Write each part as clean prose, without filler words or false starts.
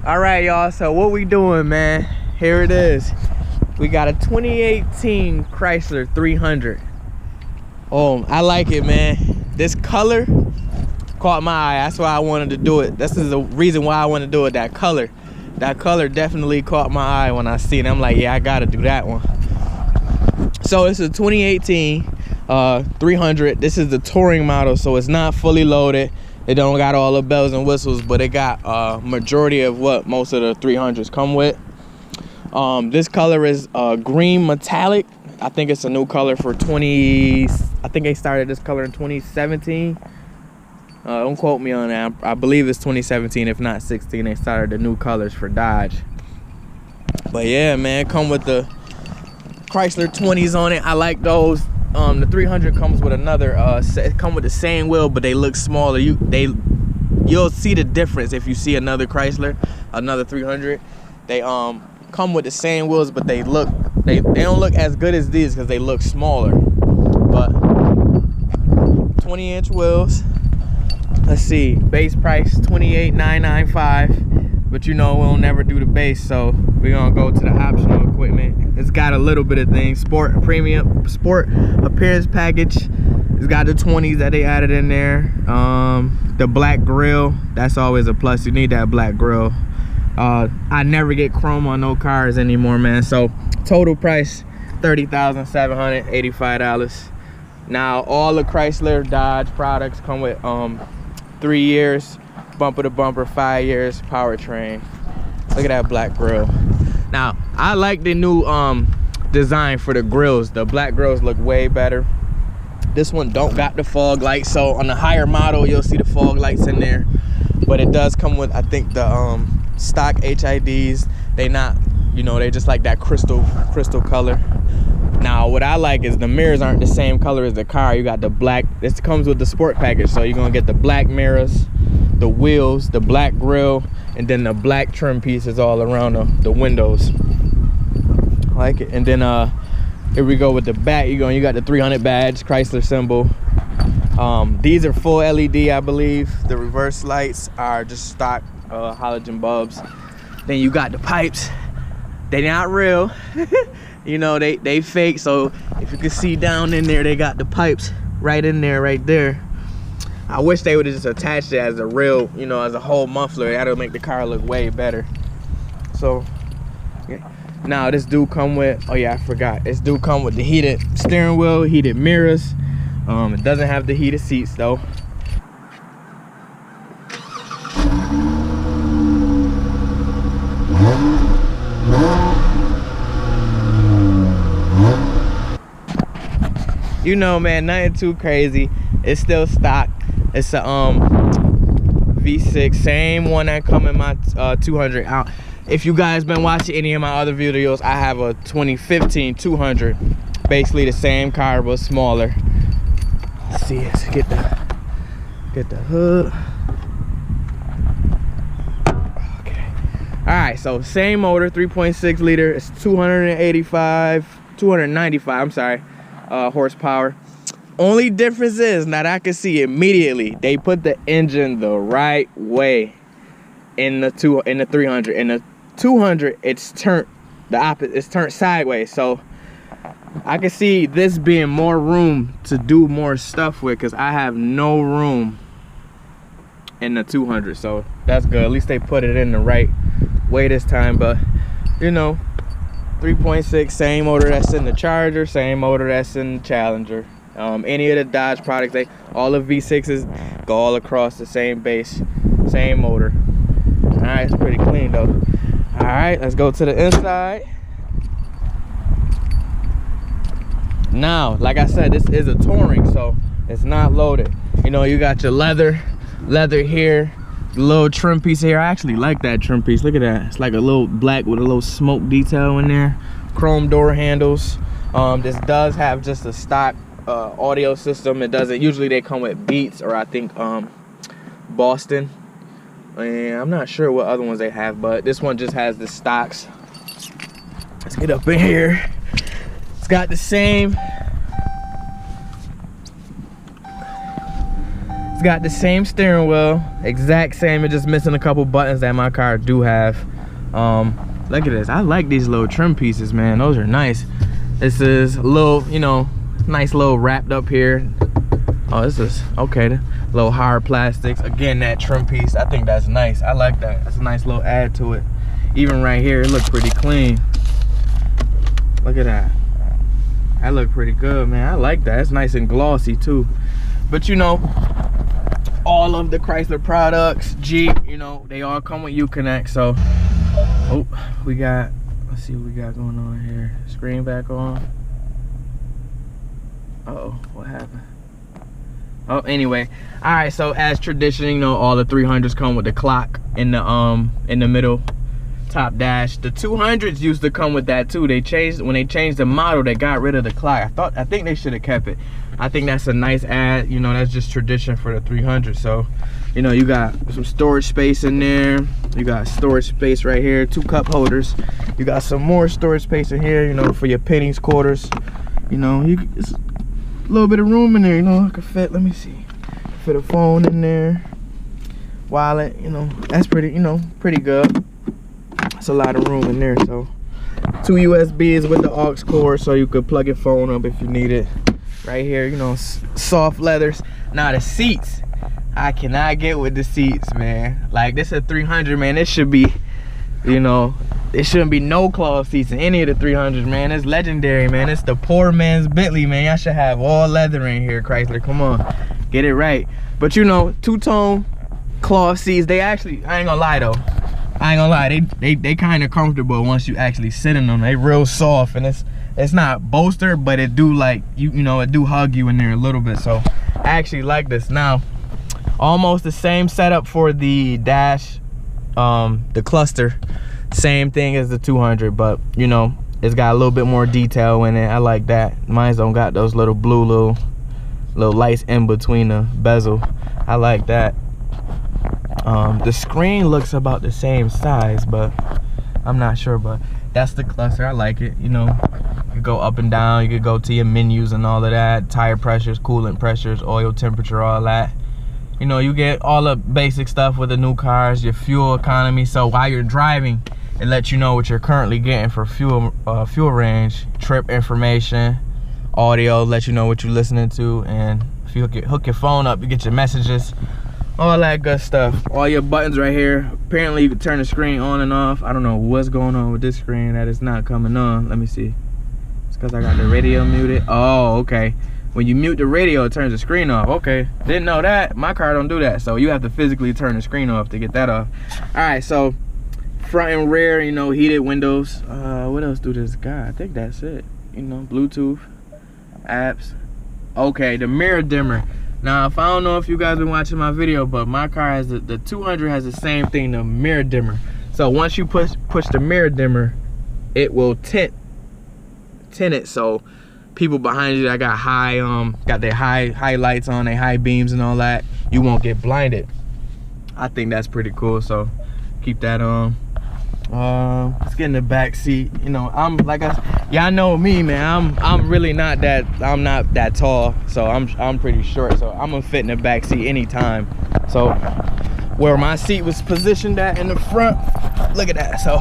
All right, y'all, so what we doing, man? Here it is. We got a 2018 Chrysler 300. Oh, I like it, man. This color caught my eye. That's why I wanted to do it. This is the reason why I wanted to do it. That color definitely caught my eye when I seen it. I'm like, yeah, I gotta do that one. So it's a 2018 300. This is the touring model, so it's not fully loaded. It don't got all the bells and whistles, but it got majority of what most of the 300s come with. This color is green metallic. I think it's a new color for I think they started this color in 2017. Don't quote me on that. I believe it's 2017, if not 16. They started the new colors for Dodge. But yeah, man, come with the Chrysler 20s on it. I like those. The 300 comes with another. It come with the same wheel, but they look smaller. You'll see the difference if you see another Chrysler, another 300. They come with the same wheels, but they don't look as good as these because they look smaller. But 20-inch wheels. Let's see, base price $28,995, but you know we'll never do the base, so we're gonna go to the optional equipment. It's got a little bit of things: sport, premium, sport appearance package. It's got the 20s that they added in there. The black grille, that's always a plus. You need that black grille. I never get chrome on no cars anymore, man. So total price $30,785. Now all the Chrysler Dodge products come with 3 years bumper to bumper, 5 years powertrain. Look at that black grille. Now I like the new design for the grills. The black grills look way better. This one don't got the fog lights, so on the higher model you'll see the fog lights in there, but it does come with, I think, the stock HIDs. They not, you know, they just like that crystal color. Now what I like is the mirrors aren't the same color as the car. You got the black. This comes with the sport package, so you're gonna get the black mirrors, the wheels, the black grille, and then the black trim pieces all around the windows. I like it. And then here we go with the back. You got the 300 badge, Chrysler symbol. These are full LED, I believe. The reverse lights are just stock halogen bulbs. Then you got the pipes. They're not real. You know, they fake. So if you can see down in there, they got the pipes right in there, right there. I wish they would have just attached it as a real, you know, as a whole muffler. That'll make the car look way better. So yeah. Now this do come with, oh yeah, I forgot, this do come with the heated steering wheel, heated mirrors. It doesn't have the heated seats though. You know, man, nothing too crazy. It's still stock. It's a V6, same one that come in my 200 out. If you guys been watching any of my other videos, I have a 2015 200, basically the same car but smaller. Let's see, let's get the hood. Okay. All right, so same motor, 3.6 liter. It's 295. I'm sorry. Horsepower. Only difference is, now that I can see immediately, they put the engine the right way in the 300. In the 200, it's turned the opposite. It's turned sideways, so I can see this being more room to do more stuff with, because I have no room in the 200. So that's good. At least they put it in the right way this time. But you know, 3.6, same motor that's in the Charger, same motor that's in the Challenger. Any of the Dodge products, all the V6s go all across the same base, same motor. All right, it's pretty clean though. All right, let's go to the inside. Now, like I said, this is a touring, so it's not loaded. You know, you got your leather here, the little trim piece here. I actually like that trim piece. Look at that. It's like a little black with a little smoke detail in there. Chrome door handles. This does have just a stock audio system. It doesn't. Usually they come with Beats, or I think Boston. And I'm not sure what other ones they have, but this one just has the stocks. Let's get up in here. It's got the same got the same steering wheel, exact same. It's just missing a couple buttons that my car do have. Look at this. I like these little trim pieces, man. Those are nice. This is a little, you know, nice little wrapped up here. Oh, this is okay. The little hard plastics. Again, that trim piece. I think that's nice. I like that. That's a nice little add to it. Even right here, it looks pretty clean. Look at that. That look pretty good, man. I like that. It's nice and glossy too. But you know, all of the Chrysler products, Jeep, you know, they all come with Uconnect. So, oh, we got, let's see what we got going on here. Screen back on. Uh-oh, what happened? Oh, anyway, all right. So as tradition, you know, all the 300s come with the clock in the middle top dash. The 200s used to come with that too. They changed, when they changed the model, they got rid of the clock. I think they should have kept it. I think that's a nice add. You know, that's just tradition for the 300. So, you know, you got some storage space in there. You got storage space right here, 2 cup holders. You got some more storage space in here, you know, for your pennies, quarters. You know, it's a little bit of room in there, you know. I could fit, let me see, fit a phone in there, wallet, you know. That's pretty, you know, pretty good. It's a lot of room in there. So 2 USBs with the aux cord, so you could plug your phone up if you need it. Right here, you know, soft leathers. Now the seats, I cannot get with the seats, man. Like, this is a 300, man. This should be, you know, there shouldn't be no cloth seats in any of the 300s, man. It's legendary, man. It's the poor man's Bentley, man. Y'all should have all leather in here, Chrysler. Come on, get it right. But you know, 2-tone cloth seats, they actually, I ain't gonna lie though, I ain't gonna lie, they kind of comfortable once you actually sit in them. They real soft, and it's not bolster, but it do, like, you know, it do hug you in there a little bit. So I actually like this. Now, almost the same setup for the dash, the cluster, same thing as the 200, but you know, it's got a little bit more detail in it. I like that. Mine's don't got those little blue little lights in between the bezel. I like that. The screen looks about the same size, but I'm not sure. But that's the cluster. I like it. You know, you could go up and down. You could go to your menus and all of that. Tire pressures, coolant pressures, oil temperature, all that. You know, you get all the basic stuff with the new cars. Your fuel economy. So while you're driving, it lets you know what you're currently getting for fuel range, trip information, audio, let you know what you're listening to, and if you hook your phone up, you get your messages, all that good stuff. All your buttons right here. Apparently you can turn the screen on and off. I don't know what's going on with this screen that is not coming on. Let me see. It's because I got the radio muted. Oh, okay. When you mute the radio, it turns the screen off. Okay, didn't know that. My car don't do that, so you have to physically turn the screen off to get that off. All right, so front and rear, you know, heated windows. What else do this got? I think that's it. You know, Bluetooth, apps. Okay, the mirror dimmer. Now, if I don't know if you guys been watching my video, but my car has the 200 has the same thing, the mirror dimmer. So once you push the mirror dimmer, it will tint it, so people behind you that got their high lights on, their high beams and all that, you won't get blinded. I think that's pretty cool, so keep that on. Let's get in the back seat. You know, I'm like, y'all know me, man. I'm really not that, I'm not that tall, so I'm pretty short, so I'm gonna fit in the back seat anytime. So where my seat was positioned at in the front, look at that. So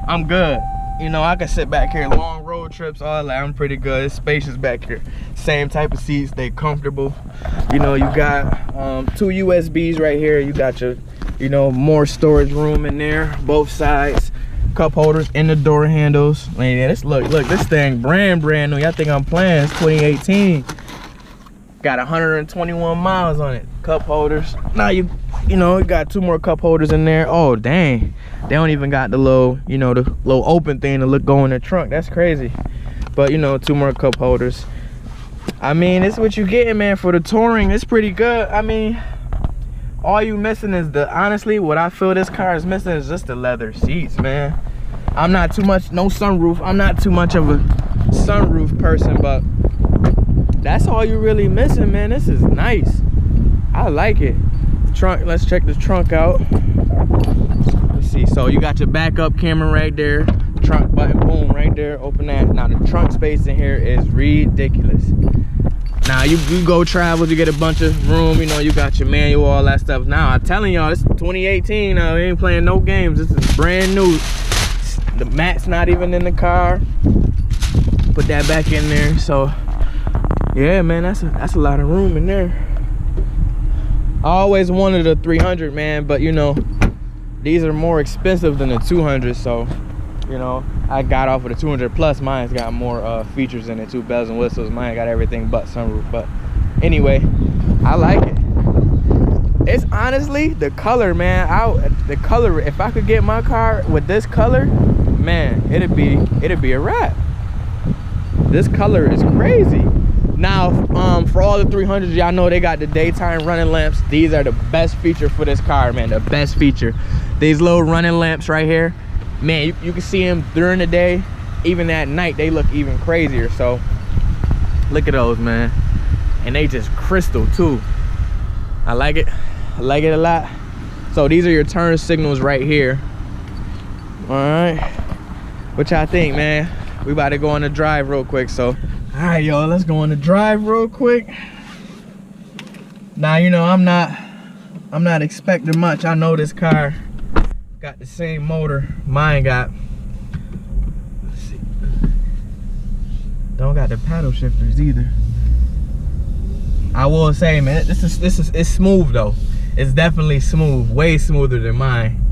I'm good. You know, I can sit back here, long road trips, all that. I'm pretty good. It's spacious back here. Same type of seats, they comfortable. You know, you got 2 USBs right here. You got your, you know, more storage room in there, both sides. Cup holders in the door handles. Man, yeah, look, this thing brand new. Y'all think I'm playing? It's 2018. Got 121 miles on it. Cup holders. Now you know, it got 2 more cup holders in there. Oh dang, they don't even got the little, you know, the little open thing to go in the trunk. That's crazy. But you know, 2 more cup holders. I mean, it's what you getting, man, for the touring. It's pretty good. I mean, all you missing is honestly, what I feel this car is missing is just the leather seats, man. I'm not too much, no sunroof. I'm not too much of a sunroof person, but that's all you really missing, man. This is nice. I like it. Trunk, let's check the trunk out. Let's see. So you got your backup camera right there. Trunk button, boom, right there. Open that. Now the trunk space in here is ridiculous. Now you go travel, you get a bunch of room, you know, you got your manual, all that stuff. Now I'm telling y'all, it's 2018 now, we ain't playing no games. This is brand new. The mat's not even in the car. Put that back in there. So yeah, man, that's a lot of room in there. I always wanted a 300, man, but you know, these are more expensive than the 200, so you know, I got off with a 200 plus. Mine's got more features in it too, bells and whistles. Mine got everything but sunroof. But anyway, I like it. It's honestly the color, man. The color, if I could get my car with this color, man, it'd be a wrap. This color is crazy. Now, for all the 300s, y'all know they got the daytime running lamps. These are the best feature for this car, man. The best feature. These little running lamps right here, man, you can see them during the day. Even at night, they look even crazier. So, look at those, man. And they just crystal, too. I like it. I like it a lot. So, these are your turn signals right here. All right. What y'all think, man? We about to go on the drive real quick, so. All right, y'all, let's go on the drive real quick. Now, you know, I'm not expecting much. I know this car got the same motor mine got. Let's see. Don't got the paddle shifters either. I will say, man, it's smooth though. It's definitely smooth, way smoother than mine.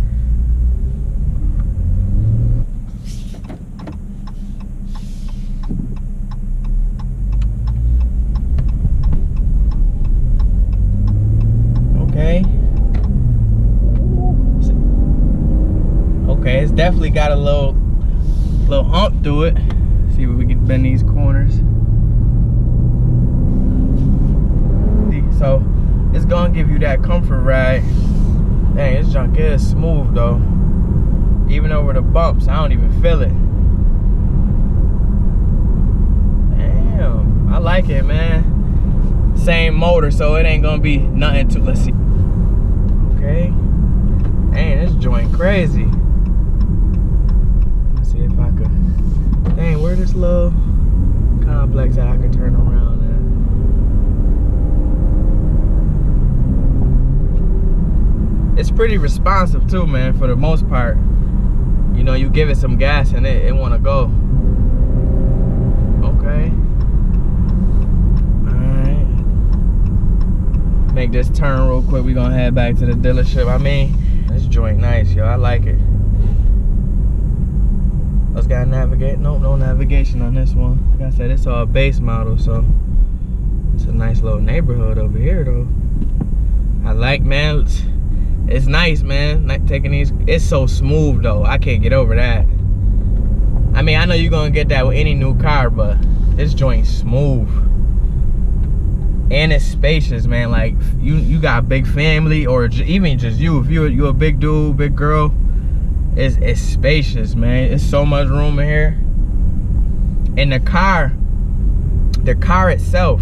Okay, it's definitely got a little hump through it. See if we can bend these corners. See, so it's gonna give you that comfort ride. Dang, this junk is smooth though. Even over the bumps, I don't even feel it. Damn, I like it, man. Same motor, so it ain't gonna be nothing to, let's see. Okay. Dang, this joint crazy. Let's see if I could. Dang, where this little complex that I can turn around at. It's pretty responsive too, man, for the most part. You know, you give it some gas and it wanna go. Okay. Make this turn real quick. We gonna head back to the dealership. I mean, this joint nice, yo. I like it. Let's gotta navigate. Nope, no navigation on this one. Like I said, it's all base model, so it's a nice little neighborhood over here, though. I like, man. It's nice, man. Like taking these. It's so smooth, though. I can't get over that. I mean, I know you're gonna get that with any new car, but this joint's smooth. And it's spacious, man. Like you got a big family, or even just you. If you're a big dude, big girl, it's spacious, man. It's so much room in here. And the car itself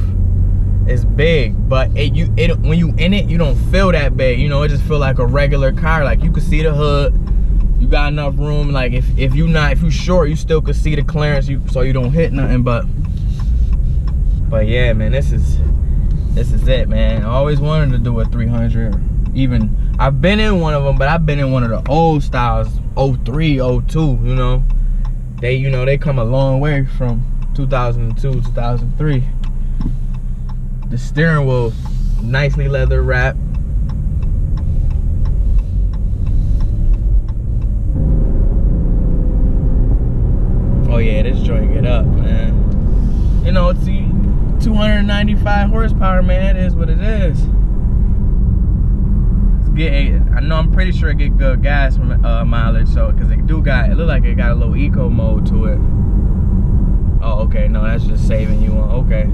is big, but when you in it, you don't feel that big. You know, it just feel like a regular car. Like you can see the hood. You got enough room. Like if you short, you still could see the clearance. So you don't hit nothing. But yeah, man, this is it, man. I always wanted to do a 300. Even I've been in one of them, but I've been in one of the old styles, 03, 02. You know, they come a long way from 2002, 2003. The steering wheel, nicely leather wrapped. Oh yeah, this joint get up, man. You know, it's 295 horsepower, man. It is what it is. I know, I'm pretty sure it get good gas mileage, so because it look like it got a little eco mode to it. Oh, okay, no, that's just saving you on. Okay,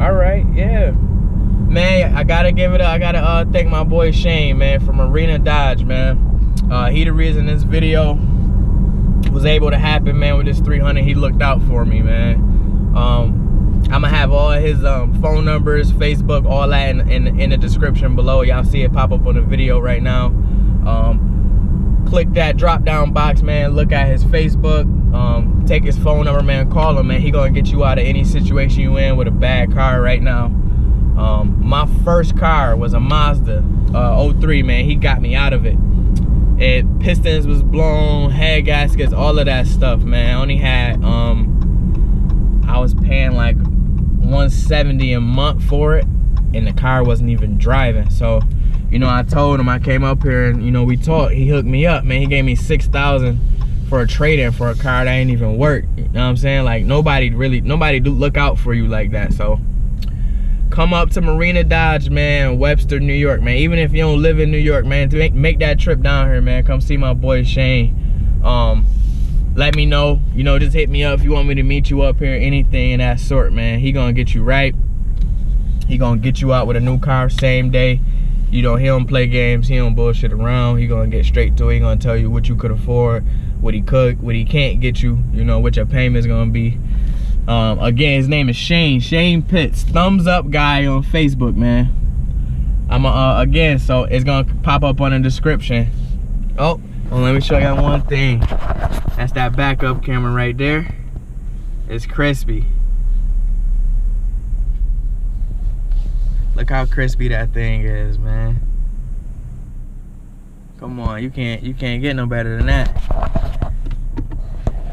all right, yeah, man. I gotta give it up. I gotta thank my boy Shane, man, from MARINA Dodge, man. He the reason this video was able to happen, man. With this 300, he looked out for me, man. I'm gonna have all his phone numbers, Facebook, all that in the description below. Y'all see it pop up on the video right now. click that drop down box, man. Look at his Facebook. Take his phone number, man. Call him, man. He gonna get you out of any situation you in with a bad car right now. My first car was a Mazda 03, man. He got me out of it. Pistons was blown, head gaskets, all of that stuff, man. I only had I was paying like $170 a month for it, and the car wasn't even driving. So, you know, I told him, I came up here and, you know, we talked. He hooked me up, man. He gave me $6,000 for a trade-in for a car that ain't even work. You know what I'm saying? Like, nobody do look out for you like that. So come up to Marina Dodge, man, Webster, New York, man. Even if you don't live in New York, man, to make that trip down here, man. Come see my boy Shane. Let me know, you know, just hit me up if you want me to meet you up here, anything in that sort, man. He gonna get you right. He gonna get you out with a new car same day. You know, he don't play games, he don't bullshit around. He gonna get straight to it. He gonna tell you what you could afford, what he can't get you, you know, what your payment's gonna be. Again, his name is Shane Pitts, thumbs up guy on Facebook, man. Again, so it's gonna pop up on the description. Oh, well, let me show you one thing. That's that backup camera right there. It's crispy. Look how crispy that thing is, man. Come on, you can't get no better than that.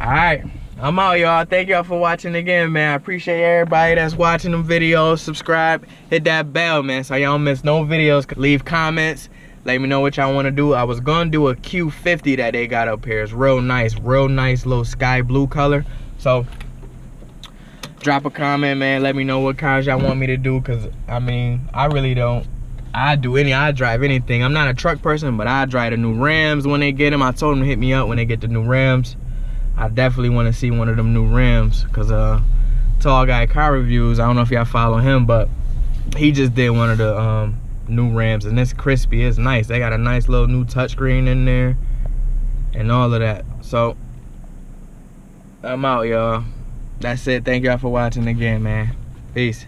Alright, I'm out, y'all. Thank y'all for watching again, man. I appreciate everybody that's watching them videos. Subscribe, hit that bell, man, so y'all don't miss no videos. Leave comments. Let me know what y'all want to do. I was gonna do a Q50 that they got up here. It's real nice little sky blue color. So drop a comment, man. Let me know what cars y'all want me to do, because I mean, I really don't. I drive anything. I'm not a truck person, but I drive the new Rams when they get them. I told them to hit me up when they get the new Rams. I definitely want to see one of them new Rams, because Tall Guy Car Reviews, I don't know if y'all follow him, but he just did one of the new Rams, and it's crispy. It's nice. They got a nice little new touchscreen in there and all of that. So I'm out, y'all. That's it. Thank y'all for watching again, man. Peace.